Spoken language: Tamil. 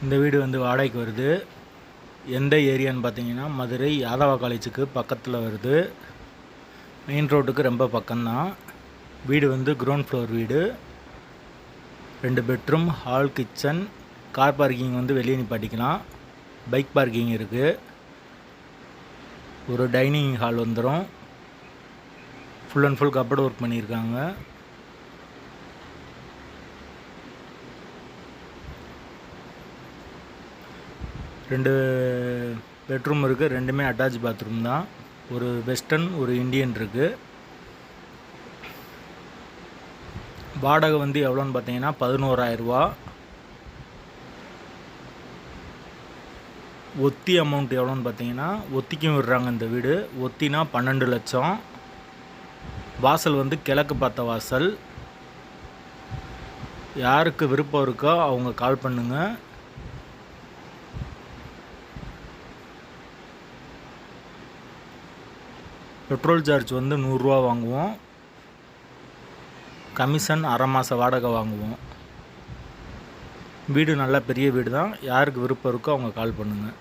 இந்த வீடு வந்து வாடகைக்கு வருது. எந்த ஏரியான்னு பார்த்தீங்கன்னா, மதுரை யாதவா காலேஜுக்கு பக்கத்தில் வருது. மெயின் ரோட்டுக்கு ரொம்ப பக்கம்தான். வீடு வந்து கிரவுண்ட் ஃப்ளோர் வீடு. 2 bedroom, hall, kitchen, car parking வந்து வெளியே நிப்பாட்டிக்கலாம். பைக் பார்க்கிங் இருக்குது. ஒரு டைனிங் ஹால் வந்துடும். Full and full cupboard work பண்ணியிருக்காங்க. ரெண்டு பெட்ரூம் இருக்குது. ரெண்டுமே அட்டாச் பாத்ரூம் தான். ஒரு வெஸ்டர்ன், ஒரு இந்தியன் இருக்குது. வாடகை வந்து எவ்வளோன்னு பார்த்தீங்கன்னா 11,000 ரூபா. ஒத்தி அமௌண்ட் எவ்வளோன்னு பார்த்தீங்கன்னா, ஒத்திக்கும் விடுறாங்க இந்த வீடு. ஒத்தினா 12 லட்சம். வாசல் வந்து கிழக்கு பார்த்த வாசல். யாருக்கு விருப்பம் இருக்கோ அவங்க கால் பண்ணுங்கள். பெட்ரோல் சார்ஜ் வந்து 100 ரூபா வாங்குவோம். கமிஷன் அரை மாத வாடகை வாங்குவோம். வீடு நல்ல பெரிய வீடு தான். யாருக்கு விருப்பம் இருக்கோ அவங்க கால் பண்ணுங்கள்.